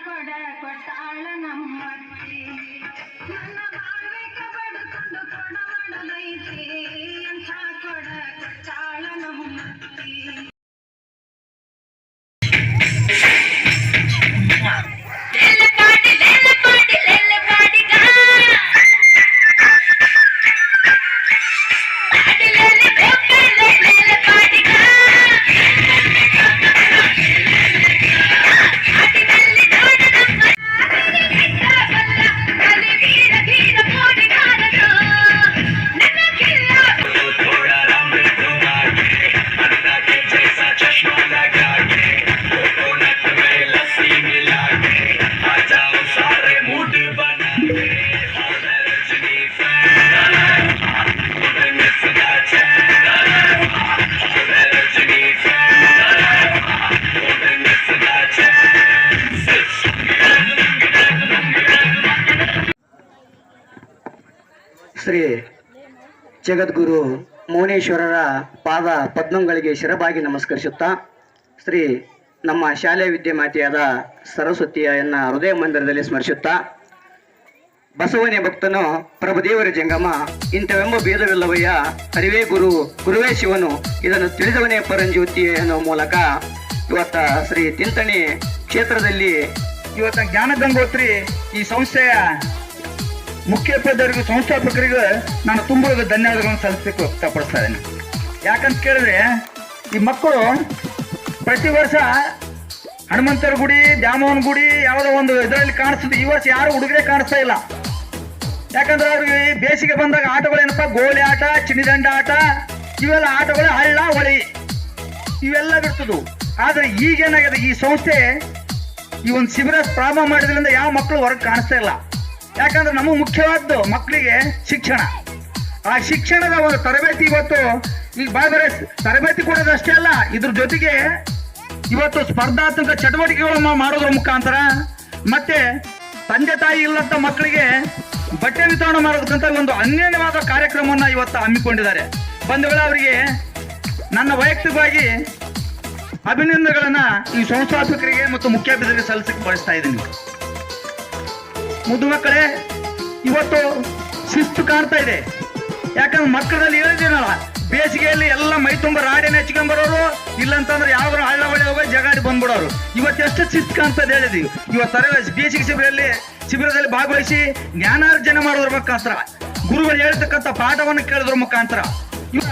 ಕೊಡ ಕೊಟ್ಟಾಳ ನಮ್ಮತ್ತಿ ನನ್ನ ಬಾಳ್ವೆಕ ಬಡ್ಕೊಂಡು ಕೊಡ ಮಾಡಲೈತಿ ಎಂಥ ಕೊಡ ಕೊಟ್ಟಾಳ ನಮ್ಮತ್ತಿ ಶ್ರೀ ಜಗದ್ಗುರು ಮೌನೇಶ್ವರರ ಪಾದ ಪದ್ಮಗಳಿಗೆ ಶಿರಬಾಗಿ ನಮಸ್ಕರಿಸುತ್ತಾ ಶ್ರೀ ನಮ್ಮ ಶಾಲೆಯ ವಿದ್ಯಾಮಾತೆಯಾದ ಸರಸ್ವತಿಯನ್ನ ಹೃದಯ ಮಂದಿರದಲ್ಲಿ ಸ್ಮರಿಸುತ್ತಾ ಬಸವನೇ ಭಕ್ತನು ಪ್ರಭುದೇವರ ಜಂಗಮ ಇಂಥವೆಂಬ ಭೇದವಿಲ್ಲವಯ್ಯ ಅರಿವೇ ಗುರು ಗುರುವೇ ಶಿವನು ಇದನ್ನು ತಿಳಿದವನೇ ಪರಂಜ್ಯೋತಿ ಅನ್ನುವ ಮೂಲಕ ಇವತ್ತ ಶ್ರೀ ತಿಂತಣಿ ಕ್ಷೇತ್ರದಲ್ಲಿ ಇವತ್ತ ಜ್ಞಾನ ಗಂಗೋತ್ರಿ ಈ ಸಂಸ್ಥೆಯ ಮುಖ್ಯೋಪಾಧ್ಯಾಯರಿಗೂ ಸಂಸ್ಥಾಪಕರಿಗೂ ನಾನು ತುಂಬ ಧನ್ಯವಾದಗಳನ್ನು ಸಲ್ಲಿಸಲಿಕ್ಕೆ ವ್ಯಕ್ತಪಡಿಸ್ತಾ ಇದ್ದೇನೆ. ಯಾಕಂತ ಕೇಳಿದ್ರೆ ಈ ಮಕ್ಕಳು ಪ್ರತಿ ವರ್ಷ ಹನುಮಂತರ ಗುಡಿ ದ್ಯಾಮೋಹನ್ ಗುಡಿ ಯಾವುದೋ ಒಂದು ಇದರಲ್ಲಿ ಕಾಣಿಸ್ತದೆ. ಈ ವರ್ಷ ಯಾರು ಹುಡುಗರೇ ಕಾಣಿಸ್ತಾ ಇಲ್ಲ. ಯಾಕಂದ್ರೆ ಅವ್ರಿಗೆ ಬೇಸಿಗೆ ಬಂದಾಗ ಆಟಗಳೇನಪ್ಪ, ಗೋಲಿ ಆಟ, ಚಿನ್ನಿದಂಡ ಆಟ, ಇವೆಲ್ಲ ಆಟಗಳು, ಹಳ್ಳ ಹೊಳಿ ಇವೆಲ್ಲ ಬಿಡ್ತದು. ಆದ್ರೆ ಈಗೇನಾಗಿದೆ, ಈ ಸಂಸ್ಥೆ ಈ ಒಂದು ಶಿಬಿರ ಪ್ರಾರಂಭ ಮಾಡಿದ್ರಿಂದ ಯಾವ ಮಕ್ಕಳು ಹೊರಗೆ ಕಾಣಿಸ್ತಾ ಇಲ್ಲ. ಯಾಕಂದ್ರೆ ನಮಗೆ ಮುಖ್ಯವಾದ್ದು ಮಕ್ಕಳಿಗೆ ಶಿಕ್ಷಣ. ಆ ಶಿಕ್ಷಣದ ಒಂದು ತರಬೇತಿ ಇವತ್ತು ಈಗ ಬೇರೆ ತರಬೇತಿ ಕೊಡೋದಷ್ಟೇ ಅಲ್ಲ, ಇದ್ರ ಜೊತೆಗೆ ಇವತ್ತು ಸ್ಪರ್ಧಾತ್ಮಕ ಚಟುವಟಿಕೆಗಳನ್ನು ಮಾಡೋದ್ರ ಮುಖಾಂತರ ಮತ್ತೆ ತಂದೆ ತಾಯಿ ಇಲ್ಲಂತ ಮಕ್ಕಳಿಗೆ ಬಟ್ಟೆ ವಿತರಣೆ ಮಾಡೋದಕ್ಕಂತ ಒಂದು ಅನ್ಯೋನ್ಯವಾದ ಕಾರ್ಯಕ್ರಮವನ್ನು ಇವತ್ತು ಹಮ್ಮಿಕೊಂಡಿದ್ದಾರೆ. ಬಂಧುಗಳ ಅವರಿಗೆ ನನ್ನ ವೈಯಕ್ತಿಕವಾಗಿ ಅಭಿನಂದನೆಗಳನ್ನ ಈ ಸಂಸ್ಥಾಪಕರಿಗೆ ಮತ್ತು ಮುಖ್ಯೋಪಾಧ್ಯಾಯರಿಗೆ ಸಲ್ಲಿಸಕ್ಕೆ ಬಯಸ್ತಾ ಇದ್ದೀನಿ. ಮುದ್ದು ಮಕ್ಕಳೇ, ಇವತ್ತು ಶಿಸ್ತು ಕಾಣ್ತಾ ಇದೆ. ಯಾಕಂದ್ರೆ ಮಕ್ಕಳಲ್ಲಿ ಹೇಳಿದ್ದೀನಲ್ಲ, ಬೇಸಿಗೆಯಲ್ಲಿ ಎಲ್ಲ ಮೈ ತುಂಬ ರಾಡಿನ ಹಚ್ಕೊಂಡ್ಬರೋರು, ಇಲ್ಲಂತಂದ್ರೆ ಯಾವ್ದಾರು ಹಳ್ಳ ಹೊಳೆ ಹೋಗಿ ಜಗಾಡಿ ಬಂದ್ಬಿಡೋರು. ಇವತ್ತು ಎಷ್ಟು ಶಿಸ್ತು ಕಾಣ್ತಾ ಇದೆ ಹೇಳಿದೀವಿ. ಇವತ್ತು ಬೇಸಿಗೆ ಶಿಬಿರದಲ್ಲಿ ಭಾಗವಹಿಸಿ ಜ್ಞಾನಾರ್ಜನೆ ಮಾಡೋದ್ರ ಮುಖಾಂತರ, ಗುರುಗಳು ಹೇಳ್ತಕ್ಕಂಥ ಪಾಠವನ್ನು ಕೇಳೋದ್ರ ಮುಖಾಂತರ, ಇವ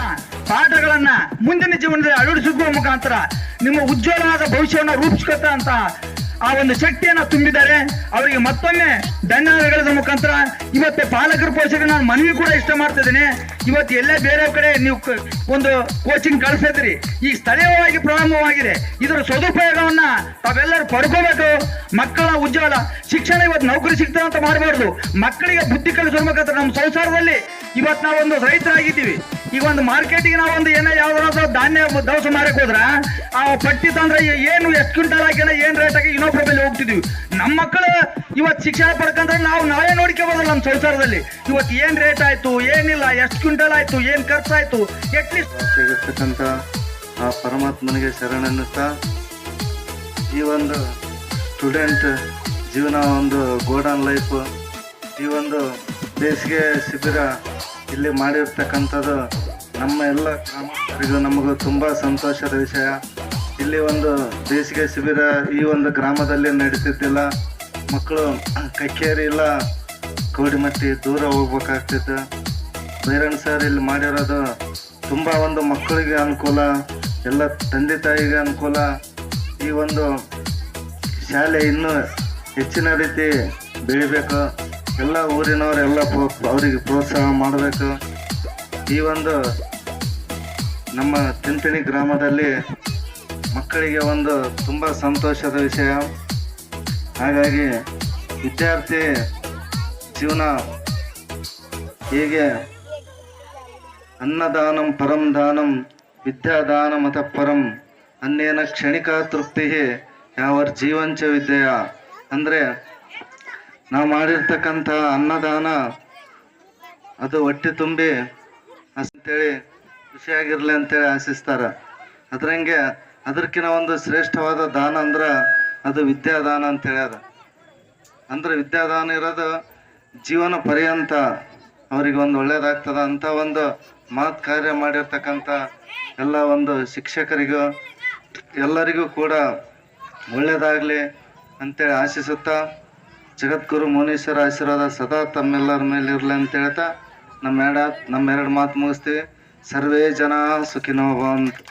ಪಾಠಗಳನ್ನ ಮುಂದಿನ ಜೀವನದಲ್ಲಿ ಅಳವಡಿಸುವ ಮುಖಾಂತರ ನಿಮ್ಮ ಉಜ್ವಲವಾದ ಭವಿಷ್ಯವನ್ನು ರೂಪಿಸ್ಕೊತ ಅಂತ ಆ ಒಂದು ಶಕ್ತಿಯನ್ನ ತುಂಬಿದ್ದಾರೆ. ಅವರಿಗೆ ಮತ್ತೊಮ್ಮೆ ಧನ್ಯವಾದಗಳ ಮುಖಾಂತರ ಇವತ್ತು ಪಾಲಕರ ಪೋಷಕರು ನಾನು ಮನವಿ ಕೂಡ ಇಷ್ಟ ಮಾಡ್ತಾ ಇದ್ದೇನೆ. ಇವತ್ತು ಎಲ್ಲೇ ಬೇರೆ ಕಡೆ ನೀವು ಒಂದು ಕೋಚಿಂಗ್ ಕಳಿಸಿದ್ರಿ, ಈಗ ಸ್ಥಳೀಯವಾಗಿ ಪ್ರಾರಂಭವಾಗಿದೆ. ಇದರ ಸದುಪಯೋಗವನ್ನ ತಾವೆಲ್ಲರೂ ಪಡ್ಕೋಬೇಕು. ಮಕ್ಕಳ ಉಜ್ವಲ ಶಿಕ್ಷಣ ಇವತ್ತು ನೌಕರಿ ಸಿಗ್ತದೆ ಅಂತ ಮಾಡಬಾರ್ದು. ಮಕ್ಕಳಿಗೆ ಬುದ್ಧಿ ಕಲಿಸೋ ಮುಖಾಂತರ ನಮ್ಮ ಸಂಸಾರದಲ್ಲಿ ಇವತ್ತು ನಾವೊಂದು ರೈತರಾಗಿದ್ದೀವಿ. ಈಗ ಒಂದು ಮಾರ್ಕೆಟಿಗೆ ನಾವೊಂದು ಏನೋ ಯಾವ್ದಾದ್ರು ಧಾನ್ಯ ದವಸ ಮಾರಕ್ಕೆ ಹೋದ್ರ ಆ ಪಟ್ಟಿ ತಂದ್ರೆ ಏನು ಎಷ್ಟು ಕ್ವಿಂಟಲ್ ಹಾಕಿನ ಏನ್ ರೇಟ್ ಆಗಿ ಇನ್ನೊಬ್ಬರ ಬೆಲೆ ಹೋಗ್ತಿದ್ವಿ. ನಮ್ಮ ಮಕ್ಕಳು ಇವತ್ತು ಶಿಕ್ಷಣ ಪಡ್ಕೊಂಡ್ರೆ ನಾವೇ ನೋಡ್ಕೋಬೋದಲ್ಲ ನಮ್ಮ ಸಂಸಾರದಲ್ಲಿ. ಇವತ್ತು ಏನ್ ರೇಟ್ ಆಯ್ತು, ಏನಿಲ್ಲ, ಎಷ್ಟು ಕ್ವಿಂಟಲ್ ಆಯ್ತು, ಏನ್ ಖರ್ಚಾಯ್ತು, ಎಟ್ಲೀಸ್ಟ್ ಸಿಗತಕ್ಕಂಥ ಆ ಪರಮಾತ್ಮನಿಗೆ ಶರಣನ್ನುತ್ತಾ ಈ ಒಂದು ಸ್ಟೂಡೆಂಟ್ ಜೀವನ ಒಂದು ಗೋಲ್ಡನ್ ಲೈಫ್, ಈ ಒಂದು ಬೇಸಿಗೆ ಶಿಬಿರ ಇಲ್ಲಿ ಮಾಡಿರ್ತಕ್ಕಂಥದ್ದು ನಮ್ಮ ಎಲ್ಲ ಗ್ರಾಮಸ್ಥರಿಗೂ ನಮಗೂ ತುಂಬ ಸಂತೋಷದ ವಿಷಯ. ಇಲ್ಲಿ ಒಂದು ಬೇಸಿಗೆ ಶಿಬಿರ ಈ ಒಂದು ಗ್ರಾಮದಲ್ಲಿ ನಡೀತಿದ್ದಿಲ್ಲ. ಮಕ್ಕಳು ಕಕ್ಕೇರಿ ಇಲ್ಲ ಕೋಡಿಮಟ್ಟಿ ದೂರ ಹೋಗ್ಬೇಕಾಗ್ತಿತ್ತು. ಬೈರಣ್ಣ ಸರ್ ಇಲ್ಲಿ ಮಾಡಿರೋದು ತುಂಬ ಒಂದು ಮಕ್ಕಳಿಗೆ ಅನುಕೂಲ, ಎಲ್ಲ ತಂದೆ ತಾಯಿಗೆ ಅನುಕೂಲ. ಈ ಒಂದು ಶಾಲೆ ಇನ್ನೂ ಹೆಚ್ಚಿನ ರೀತಿ ಬೆಳಿಬೇಕು. ಎಲ್ಲ ಊರಿನವರೆಲ್ಲ ಅವರಿಗೆ ಪ್ರೋತ್ಸಾಹ ಮಾಡಬೇಕು. ಈ ಒಂದು ನಮ್ಮ ತಿಂತಣಿ ಗ್ರಾಮದಲ್ಲಿ ಮಕ್ಕಳಿಗೆ ಒಂದು ತುಂಬ ಸಂತೋಷದ ವಿಷಯ. ಹಾಗಾಗಿ ವಿದ್ಯಾರ್ಥಿ ಜೀವನ ಹೇಗೆ ಅನ್ನದಾನಂ ಪರಂ ದಾನಂ ವಿದ್ಯಾದಾನಮತ ಪರಂ ಅನ್ನೇನ ಕ್ಷಣಿಕ ತೃಪ್ತಿ ಯಾವರ್ ಜೀವಂಚ ವಿದ್ಯೆಯ ಅಂದರೆ ನಾವು ಮಾಡಿರ್ತಕ್ಕಂಥ ಅನ್ನದಾನ ಅದು ಹೊಟ್ಟೆ ತುಂಬಿ ಅಂತೇಳಿ ಖುಷಿಯಾಗಿರ್ಲಿ ಅಂತೇಳಿ ಆಶಿಸ್ತಾರೆ. ಅದರಂಗೆ ಅದಕ್ಕಿಂತ ಒಂದು ಶ್ರೇಷ್ಠವಾದ ದಾನ ಅಂದ್ರೆ ಅದು ವಿದ್ಯಾದಾನ ಅಂತ ಹೇಳ್ಯಾರ. ಅಂದ್ರೆ ವಿದ್ಯಾದಾನ ಇರೋದು ಜೀವನ ಪರ್ಯಂತ ಅವ್ರಿಗೆ ಒಂದು ಒಳ್ಳೇದಾಗ್ತದ ಅಂತ ಒಂದು ಮಾತು ಕಾರ್ಯ ಮಾಡಿರ್ತಕ್ಕಂಥ ಎಲ್ಲ ಒಂದು ಶಿಕ್ಷಕರಿಗೂ ಎಲ್ಲರಿಗೂ ಕೂಡ ಒಳ್ಳೇದಾಗಲಿ ಅಂತೇಳಿ ಆಶಿಸುತ್ತಾ ಜಗದ್ಗುರು ಮೌನೇಶ್ವರ ಆಶೀರ್ವಾದ ಸದಾ ತಮ್ಮೆಲ್ಲರ ಮೇಲೆ ಇರಲಿ ಅಂತ ಹೇಳ್ತಾ ನಮ್ಮೆರಡು ಮಾತು ಮುಗಿಸ್ತೀವಿ. ಸರ್ವೇ ಜನ ಸುಖಿನೋ ಭವಂತು.